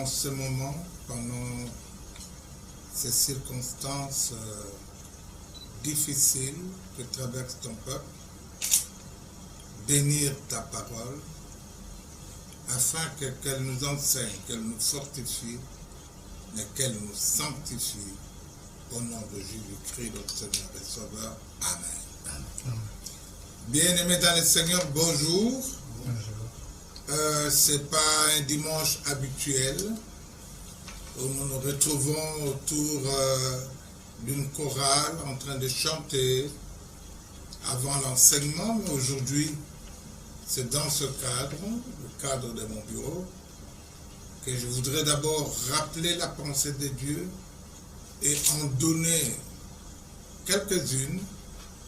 en ce moment, pendant ces circonstances difficiles que traverse ton peuple, bénir ta parole, afin qu'elle nous enseigne, qu'elle nous fortifie, mais qu'elle nous sanctifie. Au nom de Jésus-Christ, notre Seigneur et Sauveur. Amen. Amen. Bien-aimés dans le Seigneur, bonjour. Ce n'est pas un dimanche habituel où nous nous retrouvons autour d'une chorale en train de chanter avant l'enseignement, mais aujourd'hui, c'est dans ce cadre, le cadre de mon bureau, que je voudrais d'abord rappeler la pensée de Dieu et en donner quelques-unes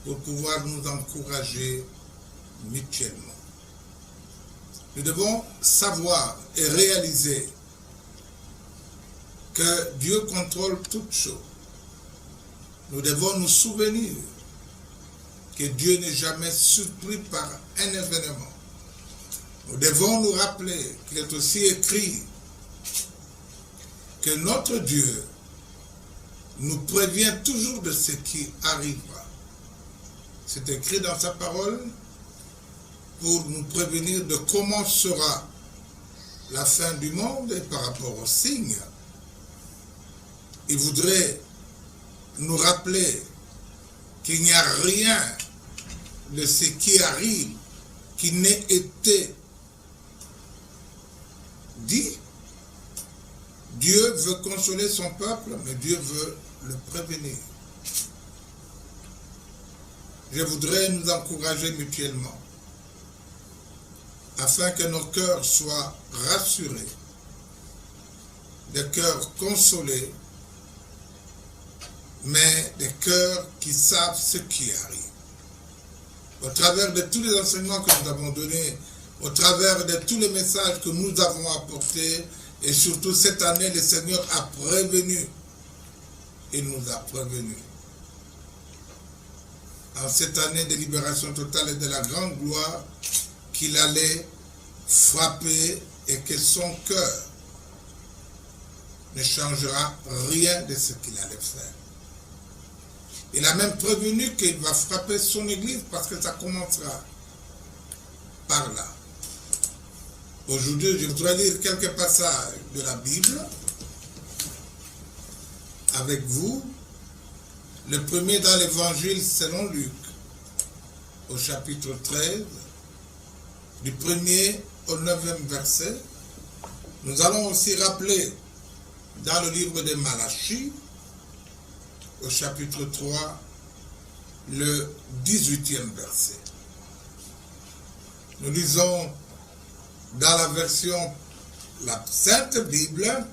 pour pouvoir nous encourager mutuellement. Nous devons savoir et réaliser que Dieu contrôle toutes choses. Nous devons nous souvenir que Dieu n'est jamais surpris par un événement. Nous devons nous rappeler qu'il est aussi écrit que notre Dieu nous prévient toujours de ce qui arrivera. C'est écrit dans sa parole pour nous prévenir de comment sera la fin du monde et par rapport aux signes. Il voudrait nous rappeler qu'il n'y a rien de ce qui arrive qui n'ait été dit. Dieu veut consoler son peuple, mais Dieu veut le prévenir. Je voudrais nous encourager mutuellement afin que nos cœurs soient rassurés, des cœurs consolés, mais des cœurs qui savent ce qui arrive. Au travers de tous les enseignements que nous avons donnés, au travers de tous les messages que nous avons apportés, et surtout cette année, le Seigneur a prévenu. Il nous a prévenus. En cette année de libération totale et de la grande gloire, qu'il allait frapper et que son cœur ne changera rien de ce qu'il allait faire. Il a même prévenu qu'il va frapper son église parce que ça commencera par là. Aujourd'hui, je voudrais lire quelques passages de la Bible avec vous. Le premier dans l'évangile selon Luc, au chapitre 13, du 1er au 9e verset. Nous allons aussi rappeler dans le livre de Malachie, au chapitre 3, le 18e verset. Nous lisons dans la version, la Sainte Bible,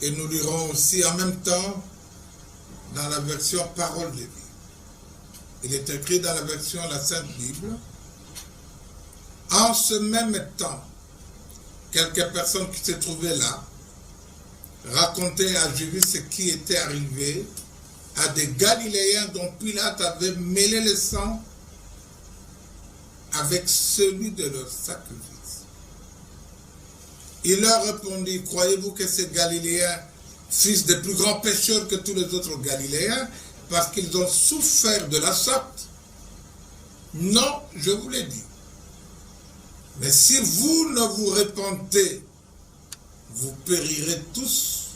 et nous lirons aussi en même temps dans la version Parole de vie. Il est écrit dans la version la Sainte Bible. En ce même temps, quelques personnes qui se trouvaient là racontaient à Jésus ce qui était arrivé à des Galiléens dont Pilate avait mêlé le sang avec celui de leur sacrifice. Il leur répondit, croyez-vous que ces Galiléens fussent des plus grands pécheurs que tous les autres Galiléens parce qu'ils ont souffert de la sorte? Non, je vous l'ai dit. Mais si vous ne vous repentez, vous périrez tous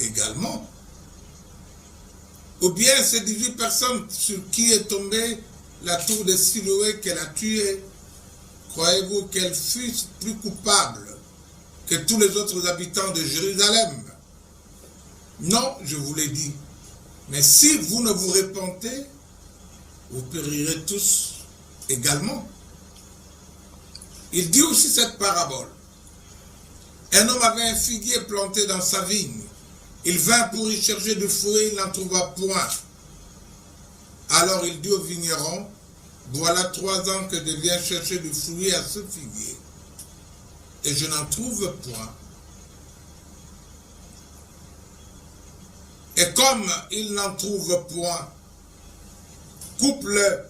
également. Ou bien ces 18 personnes sur qui est tombée la tour de Siloé qu'elle a tuée, croyez-vous qu'elles fussent plus coupables que tous les autres habitants de Jérusalem? Non, je vous l'ai dit. Mais si vous ne vous repentez, vous périrez tous également. Il dit aussi cette parabole. Un homme avait un figuier planté dans sa vigne. Il vint pour y chercher du fruit, il n'en trouva point. Alors il dit au vigneron, voilà 3 ans que je viens chercher du fruit à ce figuier, et je n'en trouve point. Et comme il n'en trouve point, coupe-le.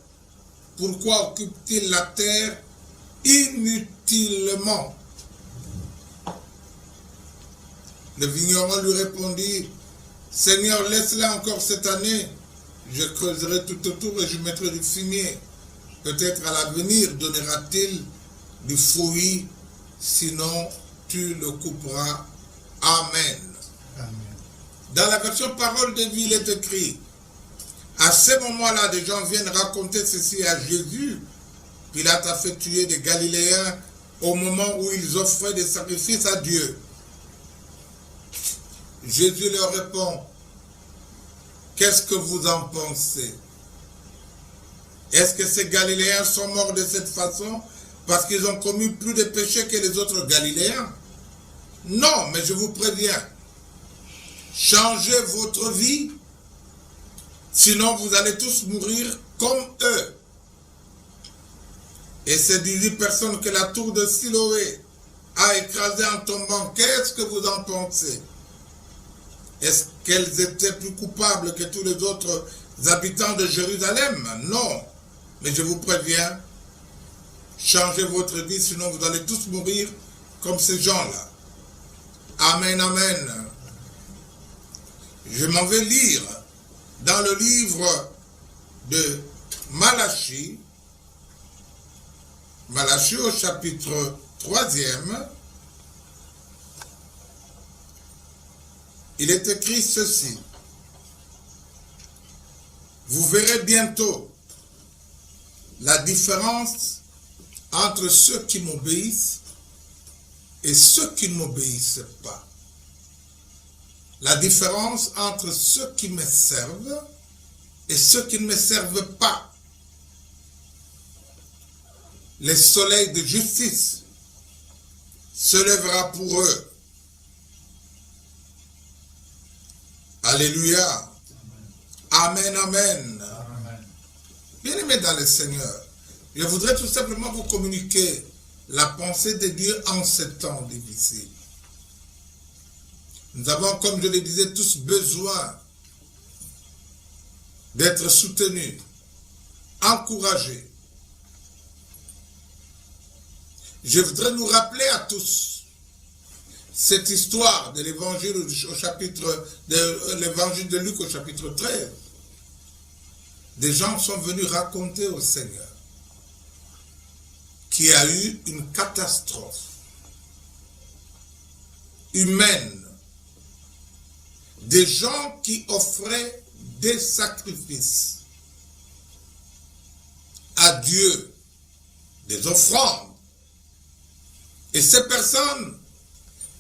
Pourquoi occupe-t-il la terre inutilement? Le vigneron lui répondit, Seigneur, laisse-la encore cette année. Je creuserai tout autour et je mettrai du fumier. Peut-être à l'avenir donnera-t-il du fruit, sinon tu le couperas. Amen. Amen. Dans la version parole de vie, il est écrit, à ce moment-là, des gens viennent raconter ceci à Jésus. Pilate a fait tuer des Galiléens au moment où ils offraient des sacrifices à Dieu. Jésus leur répond, qu'est-ce que vous en pensez? Est-ce que ces Galiléens sont morts de cette façon parce qu'ils ont commis plus de péchés que les autres Galiléens? Non, mais je vous préviens, changez votre vie, sinon vous allez tous mourir comme eux. Et ces 18 personnes que la tour de Siloé a écrasées en tombant, qu'est-ce que vous en pensez? Est-ce qu'elles étaient plus coupables que tous les autres habitants de Jérusalem? Non. Mais je vous préviens, changez votre vie, sinon vous allez tous mourir comme ces gens-là. Amen, amen. Je m'en vais lire dans le livre de Malachie, Malachie au chapitre 3e, il est écrit ceci. Vous verrez bientôt la différence entre ceux qui m'obéissent et ceux qui ne m'obéissent pas. La différence entre ceux qui me servent et ceux qui ne me servent pas. Le soleil de justice se lèvera pour eux. Alléluia. Amen, amen. Bien-aimés dans le Seigneur, je voudrais tout simplement vous communiquer la pensée de Dieu en ces temps difficiles. Nous avons, comme je le disais, tous besoin d'être soutenus, encouragés. Je voudrais nous rappeler à tous cette histoire de l'évangile au chapitre de l'évangile de Luc au chapitre 13. Des gens sont venus raconter au Seigneur qu'il y a eu une catastrophe humaine. Des gens qui offraient des sacrifices à Dieu, des offrandes. Et ces personnes,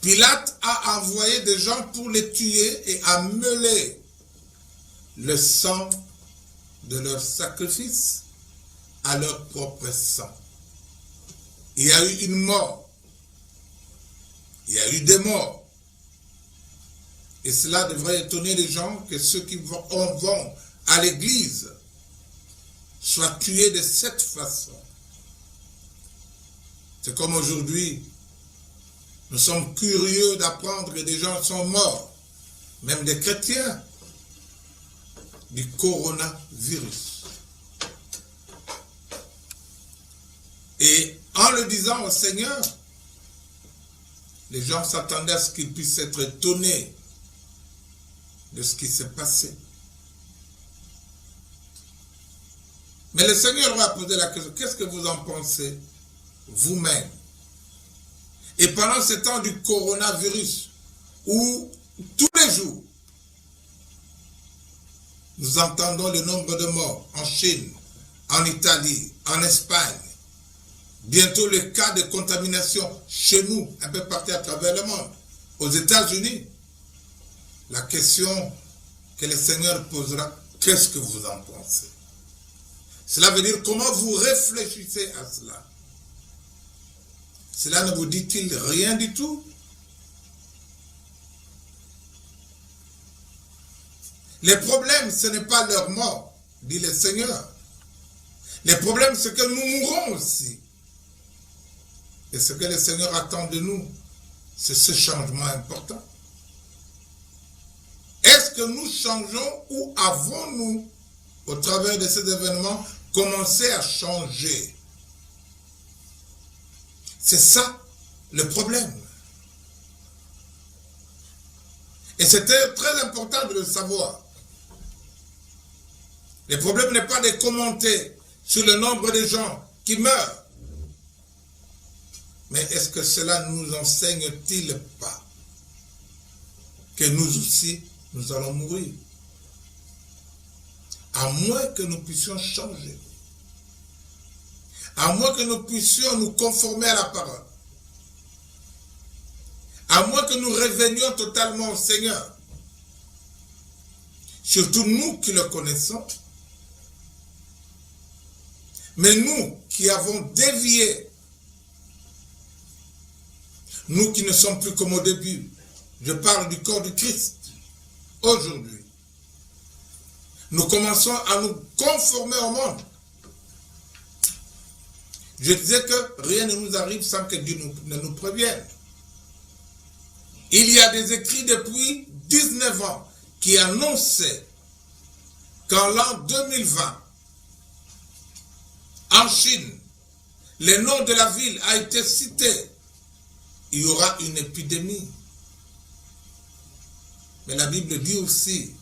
Pilate a envoyé des gens pour les tuer et a mêlé le sang de leur sacrifice à leur propre sang. Il y a eu une mort. Il y a eu des morts. Et cela devrait étonner les gens que ceux qui vont à l'église soient tués de cette façon. C'est comme aujourd'hui, nous sommes curieux d'apprendre que des gens sont morts, même des chrétiens, du coronavirus. Et en le disant au Seigneur, les gens s'attendaient à ce qu'ils puissent être étonnés de ce qui s'est passé. Mais le Seigneur va poser la question, qu'est-ce que vous en pensez vous-même? Et pendant ce temps du coronavirus, où tous les jours, nous entendons le nombre de morts en Chine, en Italie, en Espagne, bientôt le cas de contamination chez nous, un peu partout à travers le monde, aux États-Unis, la question que le Seigneur posera, qu'est-ce que vous en pensez? Cela veut dire comment vous réfléchissez à cela. Cela ne vous dit-il rien du tout? Les problèmes, ce n'est pas leur mort, dit le Seigneur. Les problèmes, c'est que nous mourrons aussi. Et ce que le Seigneur attend de nous, c'est ce changement important. Est-ce que nous changeons ou avons-nous, au travers de ces événements, commencé à changer? C'est ça le problème. Et c'était très important de le savoir. Le problème n'est pas de commenter sur le nombre de gens qui meurent. Mais est-ce que cela ne nous enseigne-t-il pas que nous aussi, nous allons mourir? À moins que nous puissions changer. À moins que nous puissions nous conformer à la parole. À moins que nous revenions totalement au Seigneur. Surtout nous qui le connaissons. Mais nous qui avons dévié, nous qui ne sommes plus comme au début, je parle du corps du Christ, aujourd'hui, nous commençons à nous conformer au monde. Je disais que rien ne nous arrive sans que Dieu ne nous prévienne. Il y a des écrits depuis 19 ans qui annonçaient qu'en l'an 2020, en Chine, le nom de la ville a été cité. Il y aura une épidémie. Mais la Bible dit aussi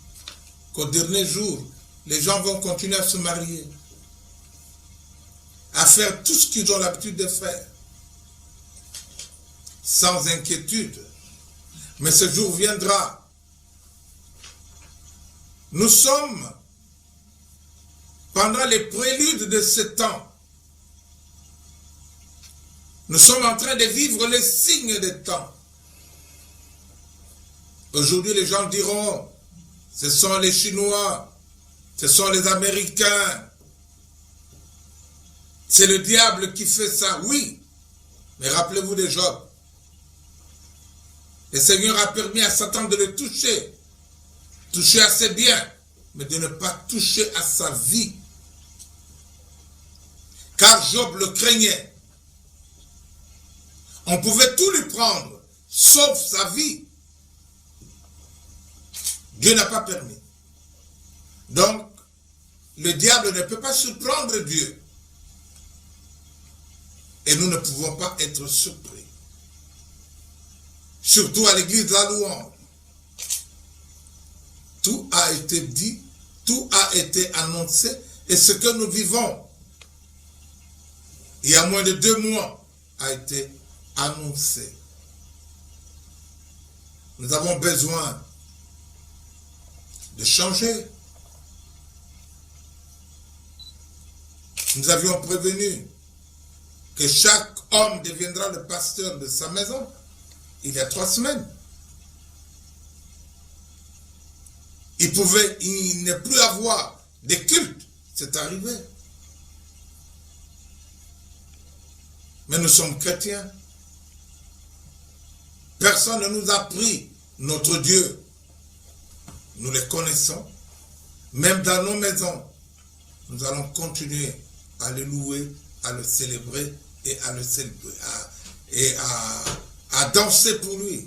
qu'au dernier jour, les gens vont continuer à se marier, à faire tout ce qu'ils ont l'habitude de faire, sans inquiétude. Mais ce jour viendra. Nous sommes pendant les préludes de ce temps. Nous sommes en train de vivre les signes des temps. Aujourd'hui, les gens diront, ce sont les Chinois, ce sont les Américains, c'est le diable qui fait ça. Oui, mais rappelez-vous de Job. Le Seigneur a permis à Satan de le toucher à ses biens, mais de ne pas toucher à sa vie. Car Job le craignait. On pouvait tout lui prendre, sauf sa vie. Dieu n'a pas permis. Donc, le diable ne peut pas surprendre Dieu. Et nous ne pouvons pas être surpris. Surtout à l'église de la louange. Tout a été dit, tout a été annoncé, et ce que nous vivons, il y a moins de 2 mois, a été annoncé. Nous avons besoin de changer. Nous avions prévenu que chaque homme deviendra le pasteur de sa maison il y a 3 semaines. Il ne plus avoir de culte, c'est arrivé. Mais nous sommes chrétiens. Personne ne nous a pris notre Dieu. Nous le connaissons. Même dans nos maisons, nous allons continuer à le louer, à le célébrer et à le célébrer, à danser pour lui.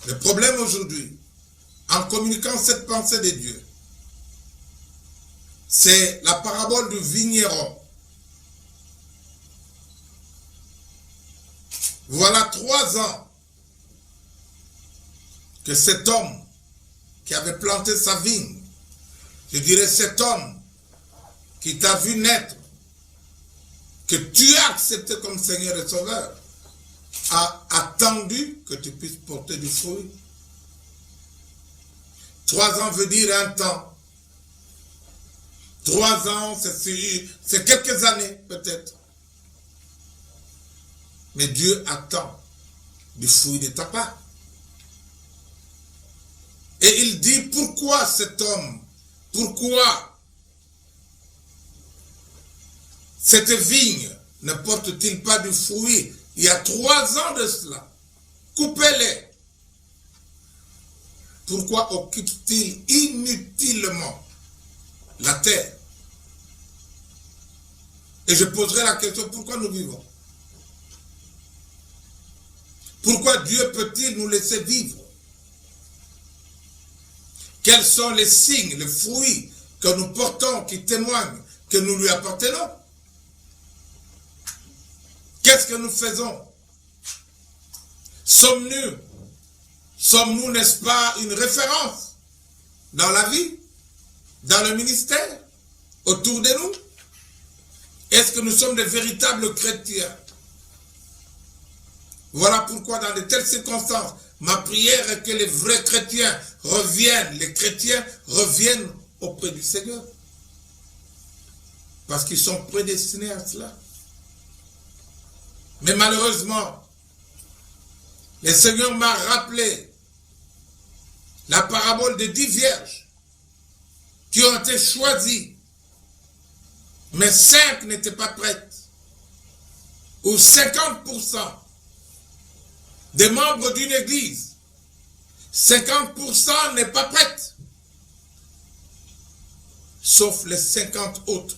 Le problème aujourd'hui, en communiquant cette pensée de Dieu, c'est la parabole du vigneron. Voilà 3 ans que cet homme qui avait planté sa vigne, je dirais cet homme qui t'a vu naître, que tu as accepté comme Seigneur et Sauveur, a attendu que tu puisses porter du fruit. 3 ans veut dire un temps. 3 ans, c'est quelques années peut-être. Mais Dieu attend du fruit de ta part. Et il dit, pourquoi cet homme, pourquoi cette vigne ne porte-t-il pas du fruit? Il y a 3 ans de cela. Coupez-les. Pourquoi occupe-t-il inutilement la terre? Et je poserai la question, pourquoi nous vivons? Pourquoi Dieu peut-il nous laisser vivre? Quels sont les signes, les fruits que nous portons qui témoignent que nous lui appartenons? Qu'est-ce que nous faisons? Sommes-nous Sommes-nous, n'est-ce pas, une référence dans la vie, dans le ministère, autour de nous? Est-ce que nous sommes des véritables chrétiens? Voilà pourquoi dans de telles circonstances, ma prière est que les vrais chrétiens reviennent, les chrétiens reviennent auprès du Seigneur. Parce qu'ils sont prédestinés à cela. Mais malheureusement, le Seigneur m'a rappelé la parabole des 10 vierges qui ont été choisies, mais 5 n'étaient pas prêtes. Ou 50% des membres d'une église, 50% n'est pas prête. Sauf les 50 autres.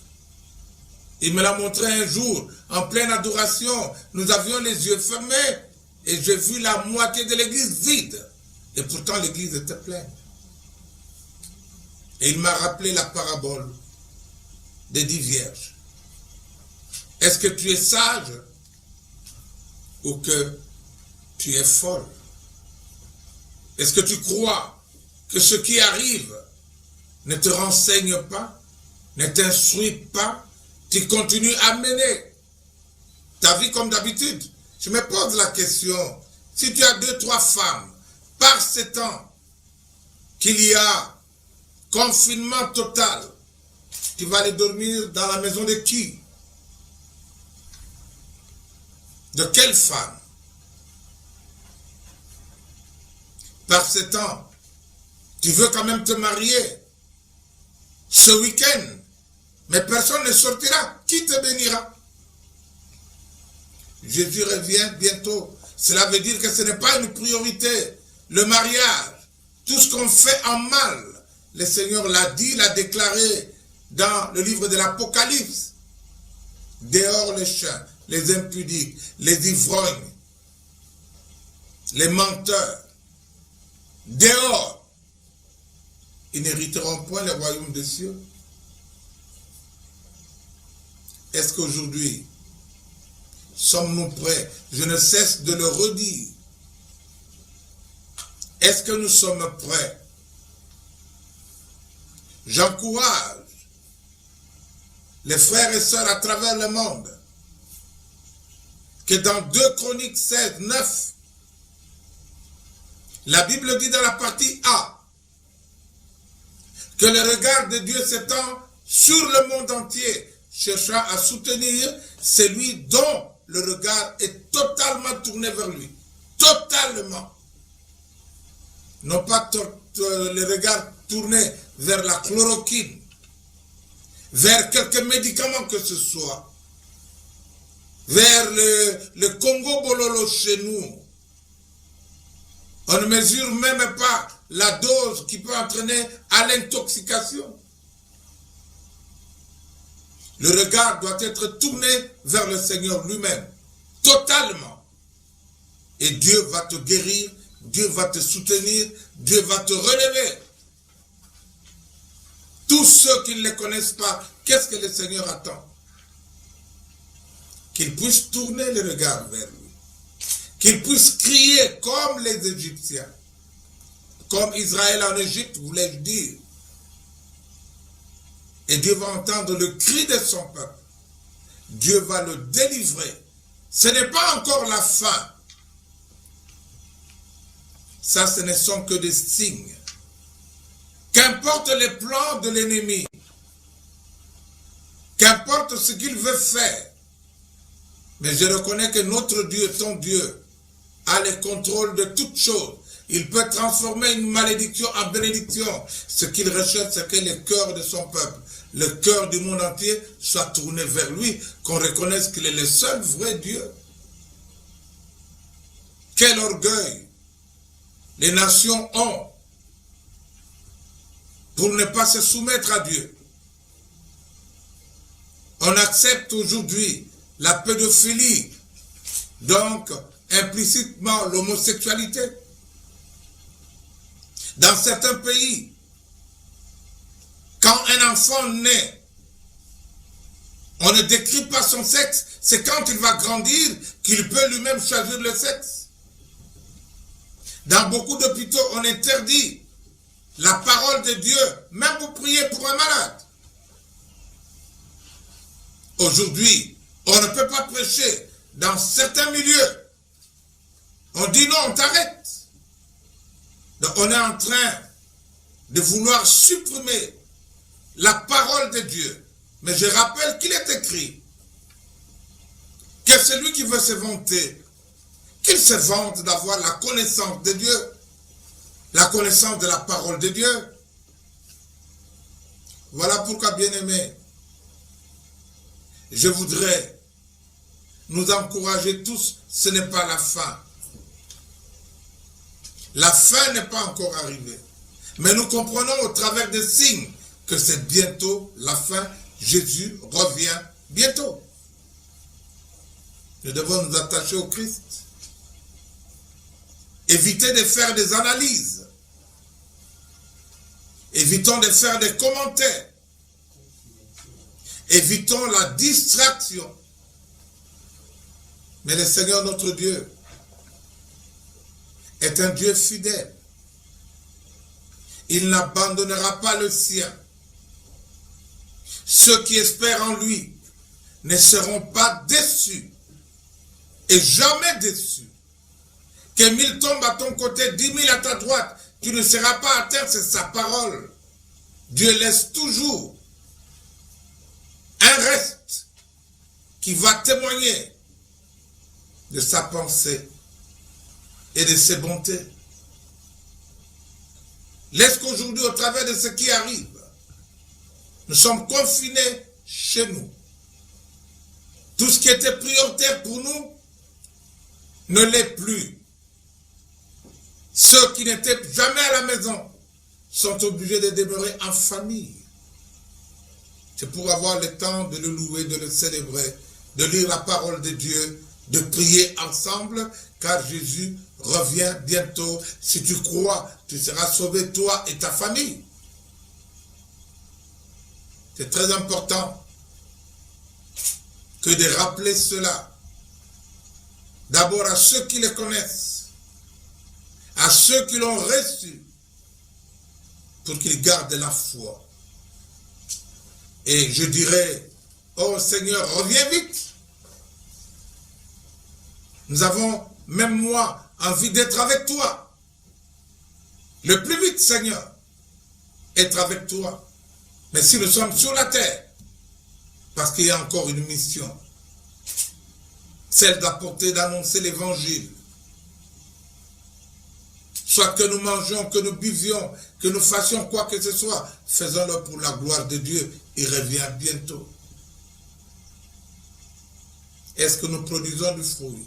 Il me l'a montré un jour, en pleine adoration. Nous avions les yeux fermés et j'ai vu la moitié de l'église vide. Et pourtant l'église était pleine. Et il m'a rappelé la parabole des 10 vierges. Est-ce que tu es sage ou que tu es folle? Est-ce que tu crois que ce qui arrive ne te renseigne pas, ne t'instruit pas? Tu continues à mener ta vie comme d'habitude. Je me pose la question, si tu as 2, 3 femmes, par ce temps qu'il y a confinement total, tu vas aller dormir dans la maison de qui? De quelle femme? Par ce temps, tu veux quand même te marier ce week-end, mais personne ne sortira. Qui te bénira? Jésus revient bientôt. Cela veut dire que ce n'est pas une priorité. Le mariage, tout ce qu'on fait en mal, le Seigneur l'a dit, l'a déclaré dans le livre de l'Apocalypse. Dehors les chiens, les impudiques, les ivrognes, les menteurs. Dehors, ils n'hériteront point le royaume des cieux. Est-ce qu'aujourd'hui, sommes-nous prêts? Je ne cesse de le redire. Est-ce que nous sommes prêts? J'encourage les frères et sœurs à travers le monde que dans 2 Chroniques 16, 9, la Bible dit dans la partie A que le regard de Dieu s'étend sur le monde entier, cherchant à soutenir celui dont le regard est totalement tourné vers lui. Totalement. Non pas le regard tourné vers la chloroquine, vers quelques médicaments que ce soit, vers le Congo Bololo chez nous. On ne mesure même pas la dose qui peut entraîner à l'intoxication. Le regard doit être tourné vers le Seigneur lui-même, totalement. Et Dieu va te guérir, Dieu va te soutenir, Dieu va te relever. Tous ceux qui ne le connaissent pas, qu'est-ce que le Seigneur attend? Qu'ils puissent tourner le regard vers lui. Qu'ils puissent crier comme les Égyptiens, comme Israël en Égypte, voulais-je dire. Et Dieu va entendre le cri de son peuple. Dieu va le délivrer. Ce n'est pas encore la fin. Ça, ce ne sont que des signes. Qu'importe les plans de l'ennemi, qu'importe ce qu'il veut faire, mais je reconnais que notre Dieu, ton Dieu, a le contrôle de toutes choses. Il peut transformer une malédiction en bénédiction. Ce qu'il recherche, c'est que le cœur de son peuple, le cœur du monde entier, soit tourné vers lui, qu'on reconnaisse qu'il est le seul vrai Dieu. Quel orgueil les nations ont pour ne pas se soumettre à Dieu. On accepte aujourd'hui la pédophilie, donc implicitement l'homosexualité. Dans certains pays, quand un enfant naît, on ne décrit pas son sexe, c'est quand il va grandir qu'il peut lui-même choisir le sexe. Dans beaucoup d'hôpitaux, on interdit la parole de Dieu, même pour prier pour un malade. Aujourd'hui, on ne peut pas prêcher dans certains milieux. On dit non, on t'arrête. Donc on est en train de vouloir supprimer la parole de Dieu. Mais je rappelle qu'il est écrit que celui qui veut se vanter, qu'il se vante d'avoir la connaissance de Dieu, la connaissance de la parole de Dieu. Voilà pourquoi, bien-aimés, je voudrais nous encourager tous, ce n'est pas la fin. La fin n'est pas encore arrivée. Mais nous comprenons au travers des signes que c'est bientôt la fin. Jésus revient bientôt. Nous devons nous attacher au Christ. Évitez de faire des analyses. Évitons de faire des commentaires. Évitons la distraction. Mais le Seigneur notre Dieu est un Dieu fidèle. Il n'abandonnera pas le sien. Ceux qui espèrent en lui ne seront pas déçus. Et jamais déçus. Que 1000 tombent à ton côté, 10 000 à ta droite, tu ne seras pas à terre, c'est sa parole. Dieu laisse toujours un reste qui va témoigner de sa pensée et de ses bontés. Laisse qu'aujourd'hui, au travers de ce qui arrive, nous sommes confinés chez nous. Tout ce qui était prioritaire pour nous ne l'est plus. Ceux qui n'étaient jamais à la maison sont obligés de demeurer en famille. C'est pour avoir le temps de le louer, de le célébrer, de lire la parole de Dieu, de prier ensemble, car Jésus revient bientôt. Si tu crois, tu seras sauvé, toi et ta famille. C'est très important que de rappeler cela. D'abord à ceux qui le connaissent, à ceux qui l'ont reçu, pour qu'ils gardent la foi. Et je dirais, oh Seigneur, reviens vite. Nous avons, même moi, envie d'être avec toi. Le plus vite, Seigneur, être avec toi. Mais si nous sommes sur la terre, parce qu'il y a encore une mission, celle d'apporter, d'annoncer l'évangile. Soit que nous mangions, que nous buvions, que nous fassions quoi que ce soit, faisons-le pour la gloire de Dieu. Il revient bientôt. Est-ce que nous produisons du fruit?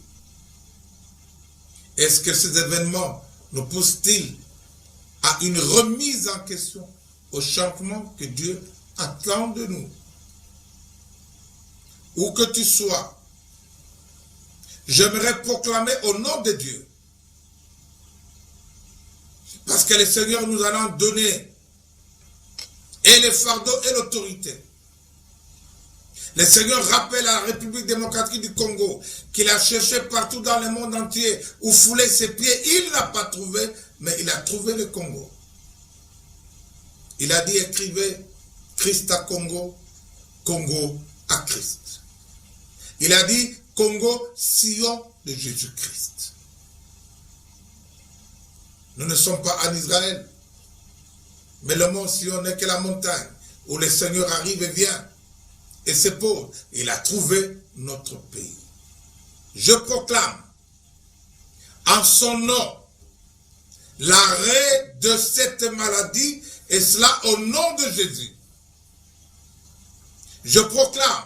Est-ce que ces événements nous poussent-ils à une remise en question, au changement que Dieu attend de nous? Où que tu sois, j'aimerais proclamer au nom de Dieu, parce que le Seigneur nous en a donné et les fardeaux et l'autorité. Le Seigneur rappelle à la République démocratique du Congo qu'il a cherché partout dans le monde entier où fouler ses pieds. Il n'a pas trouvé, mais il a trouvé le Congo. Il a dit, écrivez Christ à Congo, Congo à Christ. Il a dit, Congo, Sion de Jésus-Christ. Nous ne sommes pas en Israël, mais le mont Sion n'est que la montagne où le Seigneur arrive et vient et se pose. Il a trouvé notre pays. Je proclame en son nom l'arrêt de cette maladie, et cela au nom de Jésus. Je proclame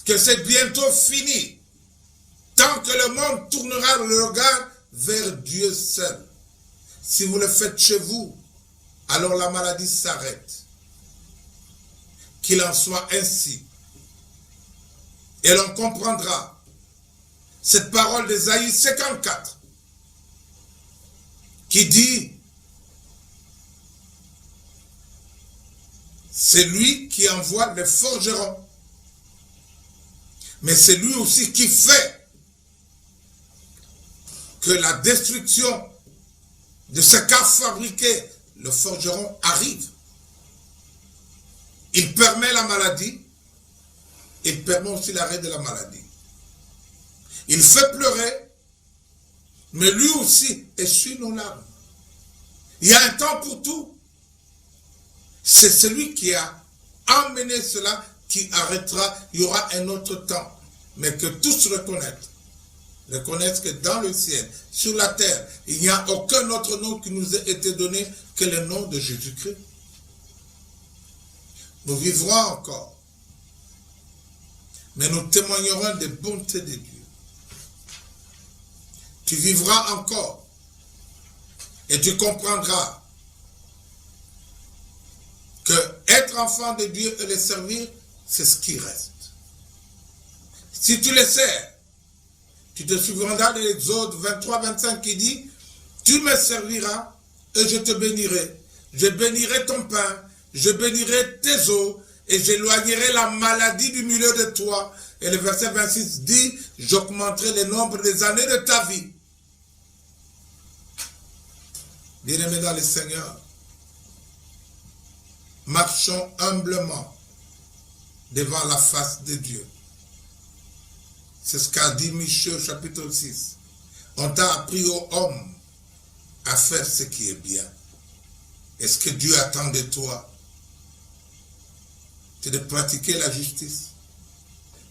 que c'est bientôt fini, tant que le monde tournera le regard vers Dieu seul. Si vous le faites chez vous, alors la maladie s'arrête. Qu'il en soit ainsi. Et l'on comprendra cette parole d'Ésaïe 54 qui dit, c'est lui qui envoie les forgerons, mais c'est lui aussi qui fait que la destruction de ce qu'a fabriqué le forgeron arrive. Il permet la maladie, il permet aussi l'arrêt de la maladie. Il fait pleurer, mais lui aussi essuie nos larmes. Il y a un temps pour tout. C'est celui qui a emmené cela qui arrêtera. Il y aura un autre temps. Mais que tous reconnaissent que dans le ciel, sur la terre, il n'y a aucun autre nom qui nous ait été donné que le nom de Jésus-Christ. Nous vivrons encore. Mais nous témoignerons des bontés de Dieu. Tu vivras encore. Et tu comprendras que être enfant de Dieu et le servir, c'est ce qui reste. Si tu le sers, tu te souviendras de l'Exode 23-25 qui dit, tu me serviras et je te bénirai. Je bénirai ton pain, je bénirai tes eaux et j'éloignerai la maladie du milieu de toi. Et le verset 26 dit, j'augmenterai le nombre des années de ta vie. Bien-aimés dans le Seigneur, marchons humblement devant la face de Dieu. C'est ce qu'a dit Michée au chapitre 6. On t'a appris aux hommes à faire ce qui est bien. Et ce que Dieu attend de toi, c'est de pratiquer la justice,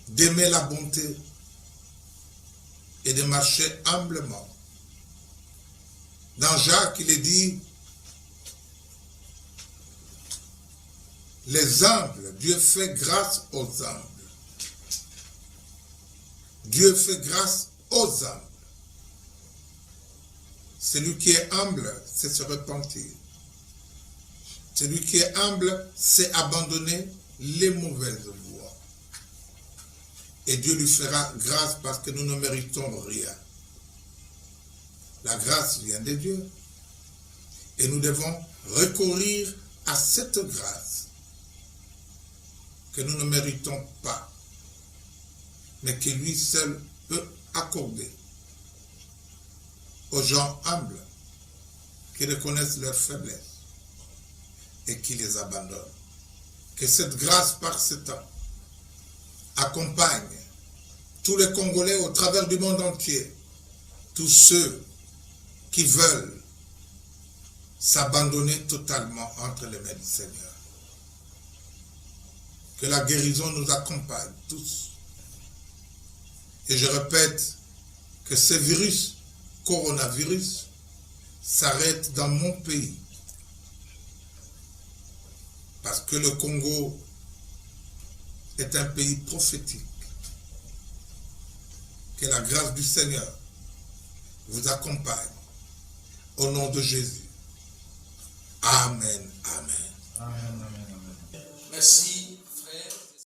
d'aimer la bonté et de marcher humblement. Dans Jacques, il est dit, les humbles, Dieu fait grâce aux humbles. Dieu fait grâce aux humbles. Celui qui est humble, c'est se repentir. Celui qui est humble, c'est abandonner les mauvaises voies. Et Dieu lui fera grâce parce que nous ne méritons rien. La grâce vient de Dieu. Et nous devons recourir à cette grâce que nous ne méritons pas, mais que lui seul peut accorder aux gens humbles qui reconnaissent leur faiblesse et qui les abandonnent. Que cette grâce par ce temps accompagne tous les Congolais au travers du monde entier, tous ceux qui veulent s'abandonner totalement entre les mains du Seigneur. Que la guérison nous accompagne tous. Et je répète que ce virus, coronavirus, s'arrête dans mon pays. Parce que le Congo est un pays prophétique. Que la grâce du Seigneur vous accompagne. Au nom de Jésus. Amen. Amen. Amen. Amen. Amen. Merci.